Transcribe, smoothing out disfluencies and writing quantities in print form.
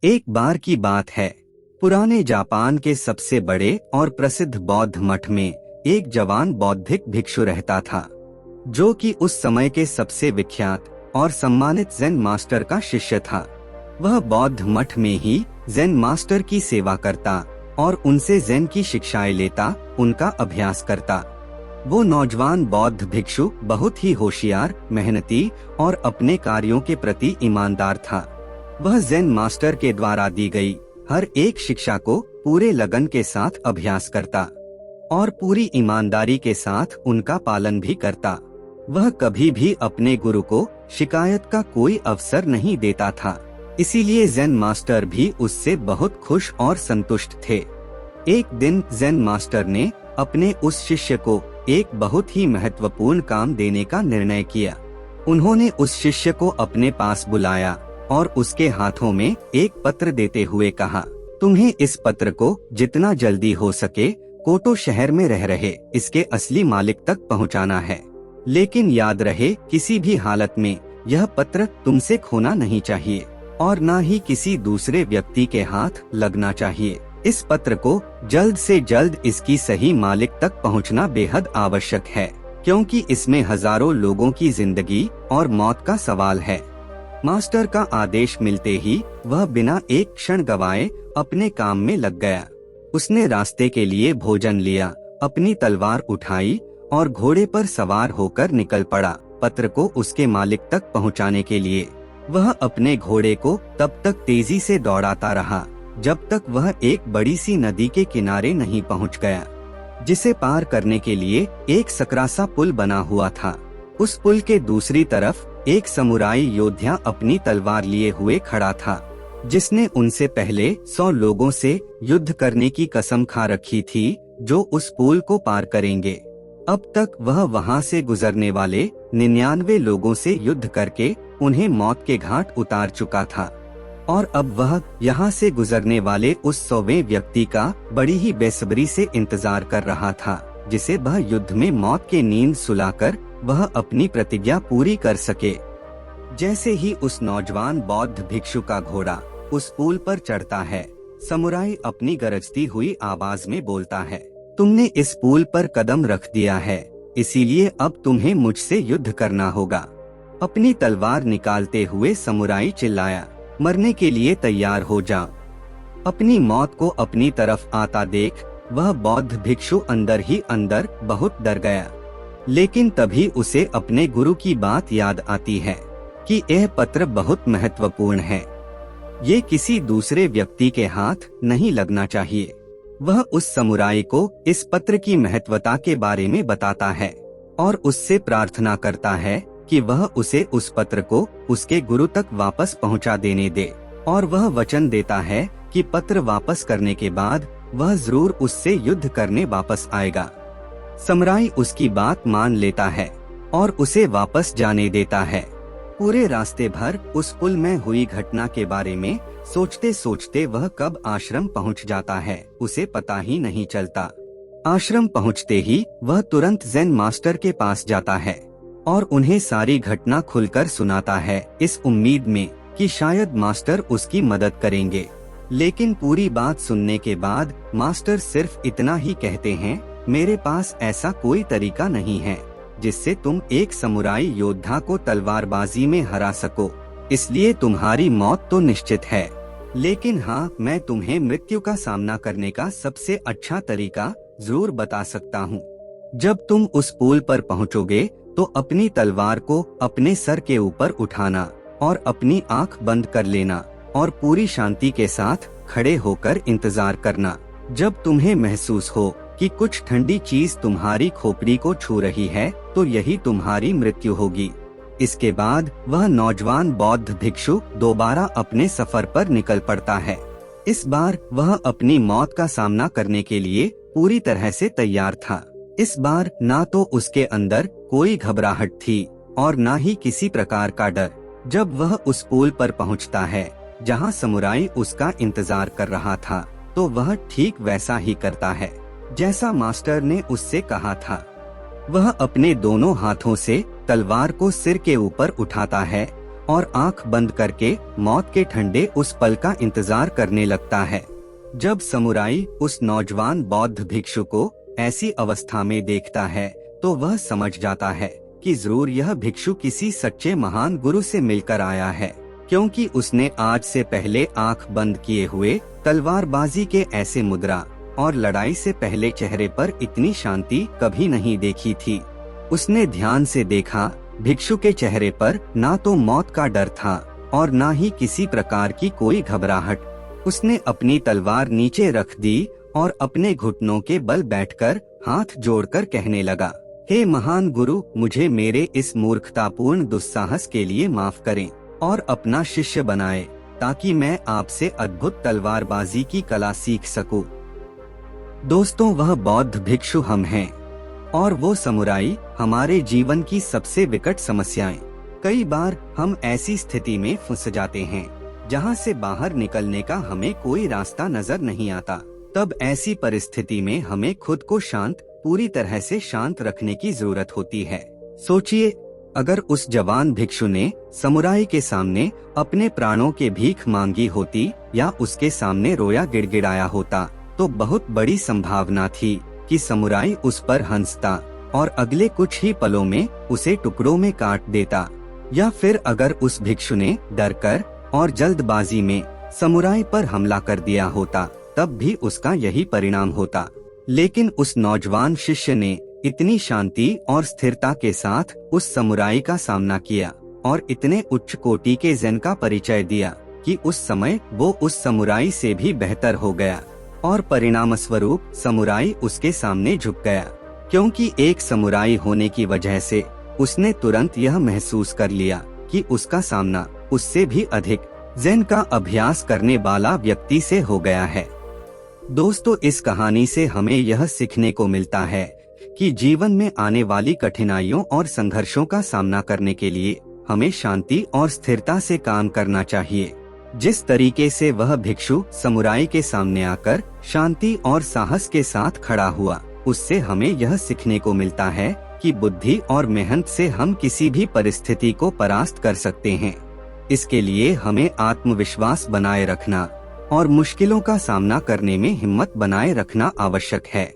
एक बार की बात है, पुराने जापान के सबसे बड़े और प्रसिद्ध बौद्ध मठ में एक जवान बौद्धिक भिक्षु रहता था, जो कि उस समय के सबसे विख्यात और सम्मानित ज़ेन मास्टर का शिष्य था। वह बौद्ध मठ में ही ज़ेन मास्टर की सेवा करता और उनसे ज़ेन की शिक्षाएं लेता, उनका अभ्यास करता। वो नौजवान बौद्ध भिक्षु बहुत ही होशियार, मेहनती और अपने कार्यों के प्रति ईमानदार था। वह ज़ेन मास्टर के द्वारा दी गई हर एक शिक्षा को पूरे लगन के साथ अभ्यास करता और पूरी ईमानदारी के साथ उनका पालन भी करता। वह कभी भी अपने गुरु को शिकायत का कोई अवसर नहीं देता था, इसीलिए ज़ेन मास्टर भी उससे बहुत खुश और संतुष्ट थे। एक दिन ज़ेन मास्टर ने अपने उस शिष्य को एक बहुत ही महत्वपूर्ण काम देने का निर्णय किया। उन्होंने उस शिष्य को अपने पास बुलाया और उसके हाथों में एक पत्र देते हुए कहा, तुम्हें इस पत्र को जितना जल्दी हो सके कोटो शहर में रह रहे इसके असली मालिक तक पहुंचाना है। लेकिन याद रहे, किसी भी हालत में यह पत्र तुमसे खोना नहीं चाहिए और न ही किसी दूसरे व्यक्ति के हाथ लगना चाहिए। इस पत्र को जल्द से जल्द इसकी सही मालिक तक पहुंचना बेहद आवश्यक है, क्योंकि इसमें हजारों लोगों की जिंदगी और मौत का सवाल है। मास्टर का आदेश मिलते ही वह बिना एक क्षण गवाए अपने काम में लग गया। उसने रास्ते के लिए भोजन लिया, अपनी तलवार उठाई और घोड़े पर सवार होकर निकल पड़ा पत्र को उसके मालिक तक पहुंचाने के लिए। वह अपने घोड़े को तब तक तेजी से दौड़ाता रहा जब तक वह एक बड़ी सी नदी के किनारे नहीं पहुंच गया, जिसे पार करने के लिए एक सकरा सा पुल बना हुआ था। उस पुल के दूसरी तरफ एक समुराई योद्धा अपनी तलवार लिए हुए खड़ा था, जिसने उनसे पहले 100 लोगों से युद्ध करने की कसम खा रखी थी, जो उस पुल को पार करेंगे। अब तक वह वहां से गुजरने वाले 99 लोगों से युद्ध करके उन्हें मौत के घाट उतार चुका था और अब वह यहाँ से गुजरने वाले उस 100वें व्यक्ति का बड़ी ही बेसब्री से इंतजार कर रहा था, जिसे वह युद्ध में मौत की नींद सुलाकर वह अपनी प्रतिज्ञा पूरी कर सके। जैसे ही उस नौजवान बौद्ध भिक्षु का घोड़ा उस पुल पर चढ़ता है, समुराई अपनी गरजती हुई आवाज में बोलता है, तुमने इस पुल पर कदम रख दिया है, इसीलिए अब तुम्हें मुझसे युद्ध करना होगा। अपनी तलवार निकालते हुए समुराई चिल्लाया, मरने के लिए तैयार हो जा। अपनी मौत को अपनी तरफ आता देख वह बौद्ध भिक्षु अंदर ही अंदर बहुत डर गया। लेकिन तभी उसे अपने गुरु की बात याद आती है कि यह पत्र बहुत महत्वपूर्ण है, ये किसी दूसरे व्यक्ति के हाथ नहीं लगना चाहिए। वह उस समुराई को इस पत्र की महत्वता के बारे में बताता है और उससे प्रार्थना करता है कि वह उसे उस पत्र को उसके गुरु तक वापस पहुंचा देने दे, और वह वचन देता है कि पत्र वापस करने के बाद वह जरूर उससे युद्ध करने वापस आएगा। समुराई उसकी बात मान लेता है और उसे वापस जाने देता है। पूरे रास्ते भर उस पुल में हुई घटना के बारे में सोचते सोचते वह कब आश्रम पहुंच जाता है उसे पता ही नहीं चलता। आश्रम पहुंचते ही वह तुरंत ज़ेन मास्टर के पास जाता है और उन्हें सारी घटना खुलकर सुनाता है, इस उम्मीद में कि शायद मास्टर उसकी मदद करेंगे। लेकिन पूरी बात सुनने के बाद मास्टर सिर्फ इतना ही कहते हैं, मेरे पास ऐसा कोई तरीका नहीं है जिससे तुम एक समुराई योद्धा को तलवारबाजी में हरा सको, इसलिए तुम्हारी मौत तो निश्चित है। लेकिन हाँ, मैं तुम्हें मृत्यु का सामना करने का सबसे अच्छा तरीका जरूर बता सकता हूँ। जब तुम उस पुल पर पहुँचोगे तो अपनी तलवार को अपने सर के ऊपर उठाना और अपनी आंख बंद कर लेना और पूरी शांति के साथ खड़े होकर इंतजार करना। जब तुम्हें महसूस हो कि कुछ ठंडी चीज तुम्हारी खोपड़ी को छू रही है, तो यही तुम्हारी मृत्यु होगी। इसके बाद वह नौजवान बौद्ध भिक्षु दोबारा अपने सफर पर निकल पड़ता है। इस बार वह अपनी मौत का सामना करने के लिए पूरी तरह से तैयार था। इस बार ना तो उसके अंदर कोई घबराहट थी और ना ही किसी प्रकार का डर। जब वह उस पुल पर पहुंचता है जहां समुराई उसका इंतजार कर रहा था, तो वह ठीक वैसा ही करता है जैसा मास्टर ने उससे कहा था। वह अपने दोनों हाथों से तलवार को सिर के ऊपर उठाता है और आंख बंद करके मौत के ठंडे उस पल का इंतजार करने लगता है। जब समुराई उस नौजवान बौद्ध भिक्षु को ऐसी अवस्था में देखता है तो वह समझ जाता है कि जरूर यह भिक्षु किसी सच्चे महान गुरु से मिलकर आया है, क्योंकि उसने आज से पहले आंख बंद किए हुए तलवारबाजी के ऐसे मुद्रा और लड़ाई से पहले चेहरे पर इतनी शांति कभी नहीं देखी थी। उसने ध्यान से देखा, भिक्षु के चेहरे पर ना तो मौत का डर था और ना ही किसी प्रकार की कोई घबराहट। उसने अपनी तलवार नीचे रख दी और अपने घुटनों के बल बैठकर हाथ जोड़कर कहने लगा, हे महान गुरु, मुझे मेरे इस मूर्खतापूर्ण दुस्साहस के लिए माफ करें और अपना शिष्य बनाए, ताकि मैं आपसे अद्भुत तलवारबाजी की कला सीख सकूं। दोस्तों, वह बौद्ध भिक्षु हम हैं और वो समुराई हमारे जीवन की सबसे विकट समस्याएं। कई बार हम ऐसी स्थिति में फंस जाते हैं जहां से बाहर निकलने का हमें कोई रास्ता नजर नहीं आता। तब ऐसी परिस्थिति में हमें खुद को पूरी तरह से शांत रखने की जरूरत होती है। सोचिए, अगर उस जवान भिक्षु ने समुराई के सामने अपने प्राणों के भीख मांगी होती या उसके सामने रोया गिड़गिड़ाया होता, तो बहुत बड़ी संभावना थी कि समुराई उस पर हंसता और अगले कुछ ही पलों में उसे टुकड़ों में काट देता। या फिर अगर उस भिक्षु ने डरकर और जल्दबाजी में समुराई पर हमला कर दिया होता, तब भी उसका यही परिणाम होता। लेकिन उस नौजवान शिष्य ने इतनी शांति और स्थिरता के साथ उस समुराई का सामना किया और इतने उच्च कोटि के ज़ेन का परिचय दिया कि उस समय वो उस समुराई से भी बेहतर हो गया और परिणाम स्वरूप समुराई उसके सामने झुक गया, क्योंकि एक समुराई होने की वजह से उसने तुरंत यह महसूस कर लिया कि उसका सामना उससे भी अधिक ज़ेन का अभ्यास करने वाला व्यक्ति से हो गया है। दोस्तों, इस कहानी से हमें यह सीखने को मिलता है कि जीवन में आने वाली कठिनाइयों और संघर्षों का सामना करने के लिए हमें शांति और स्थिरता से काम करना चाहिए। जिस तरीके से वह भिक्षु समुराई के सामने आकर शांति और साहस के साथ खड़ा हुआ, उससे हमें यह सीखने को मिलता है कि बुद्धि और मेहनत से हम किसी भी परिस्थिति को परास्त कर सकते हैं। इसके लिए हमें आत्मविश्वास बनाए रखना और मुश्किलों का सामना करने में हिम्मत बनाए रखना आवश्यक है।